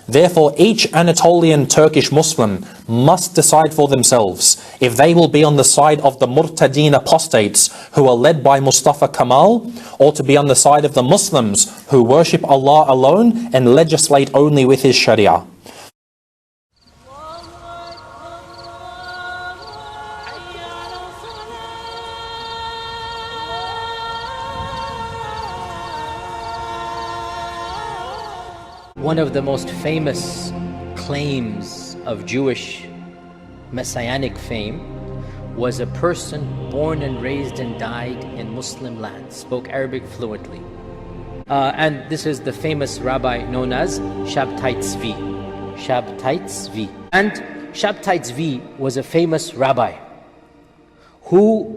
Therefore, each Anatolian Turkish Muslim must decide for themselves if they will be on the side of the Murtadeen apostates who are led by Mustafa Kemal, or to be on the side of the Muslims who worship Allah alone and legislate only with His Sharia. One of the most famous claims of Jewish messianic fame was a person born and raised and died in Muslim lands, spoke Arabic fluently. And this is the famous rabbi known as Sabbataens V. Sabbataens V. And Sabbataens V was a famous rabbi who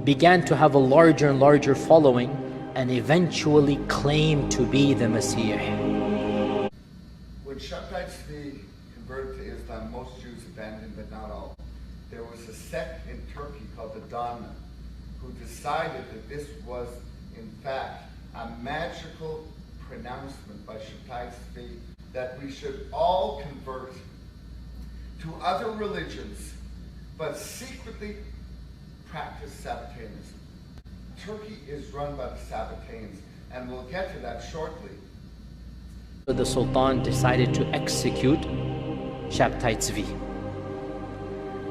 began to have a larger and larger following and eventually claimed to be the Messiah. When Sabbataens V converted to Islam, most Jews abandoned, but not all. There was a sect in Turkey called the Dhamma, who decided that this was, in fact, a magical pronouncement by Sabbataens V that we should all convert to other religions, but secretly practice Sabbataenism. Turkey is run by the Sabbataens, and we'll get to that shortly. The Sultan decided to execute Sabbataens V.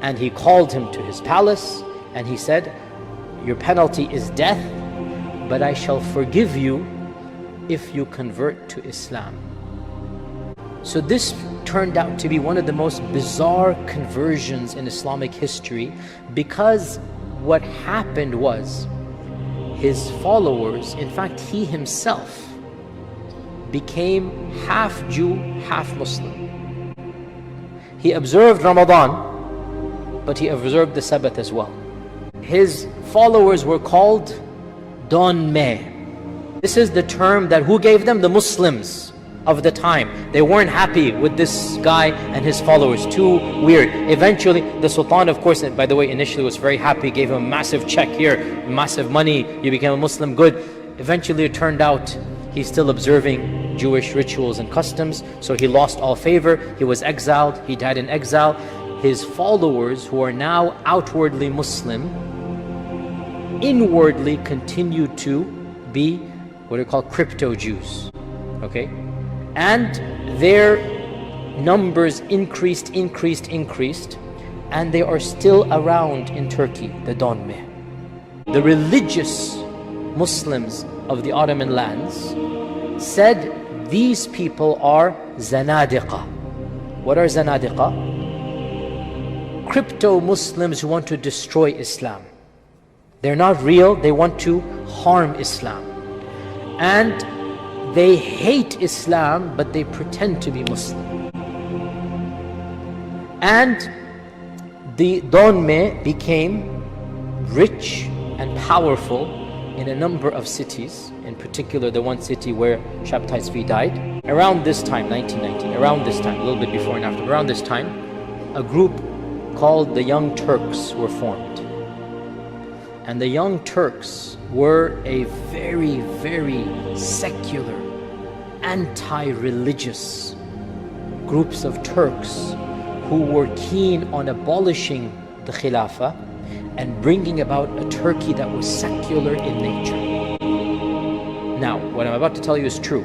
And he called him to his palace and he said, "Your penalty is death, but I shall forgive you if you convert to Islam." So this turned out to be one of the most bizarre conversions in Islamic history, because what happened was his followers, in fact he himself, became half Jew, half Muslim. He observed Ramadan, but he observed the Sabbath as well. His followers were called Donme. This is the term that who gave them? The Muslims of the time. They weren't happy with this guy and his followers. Too weird. Eventually, the Sultan, of course, by the way, initially was very happy, gave him a massive check here, massive money, you became a Muslim, good. Eventually it turned out he's still observing Jewish rituals and customs, so he lost all favor. He was exiled, he died in exile. His followers, who are now outwardly Muslim, inwardly continued to be what are called crypto Jews. Okay? And their numbers increased, and they are still around in Turkey, the Donme. The religious Muslims of the Ottoman lands said these people are Zanadiqa. What are Zanadiqa? Crypto Muslims who want to destroy Islam. They're not real, they want to harm Islam. And they hate Islam, but they pretend to be Muslim. And the Donme became rich and powerful in a number of cities, in particular the one city where Sabbataens V died. Around this time, 1919, around this time, a little bit before and after, around this time, a group called the Young Turks were formed. And the Young Turks were a very, very secular, anti-religious groups of Turks who were keen on abolishing the Khilafah and bringing about a Turkey that was secular in nature. Now, what I'm about to tell you is true.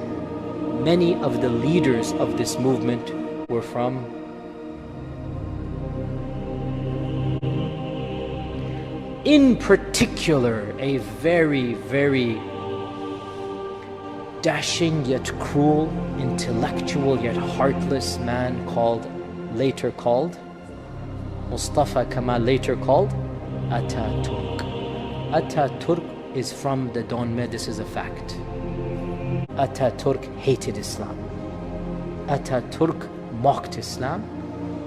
Many of the leaders of this movement were from in particular, a very, very dashing yet cruel, intellectual yet heartless man later called Mustafa Kemal, later called Ataturk. Ataturk is from the Donme, this is a fact. Ataturk hated Islam. Ataturk mocked Islam.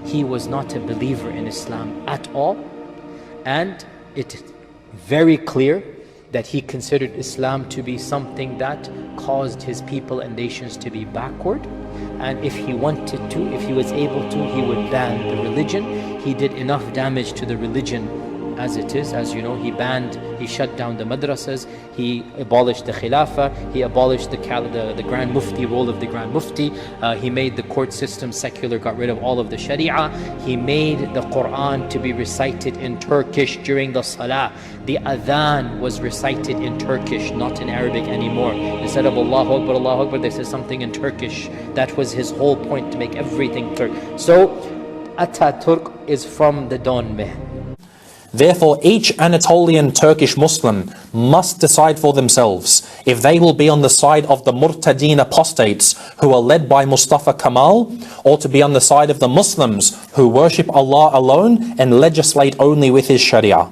He was not a believer in Islam at all. And it's very clear that he considered Islam to be something that caused his people and nations to be backward. And if he wanted to, if he was able to, he would ban the religion. He did enough damage to the religion as it is. As you know, he shut down the madrasas, he abolished the khilafah, he abolished the Grand Mufti, role of the Grand Mufti, he made the court system secular, got rid of all of the sharia, he made the Quran to be recited in Turkish during the salah. The adhan was recited in Turkish, not in Arabic anymore. Instead of Allahu Akbar, they said something in Turkish. That was his whole point, to make everything Turk. So Ataturk is from the Donme. Therefore, each Anatolian Turkish Muslim must decide for themselves if they will be on the side of the Murtadeen apostates who are led by Mustafa Kemal, or to be on the side of the Muslims who worship Allah alone and legislate only with His Sharia.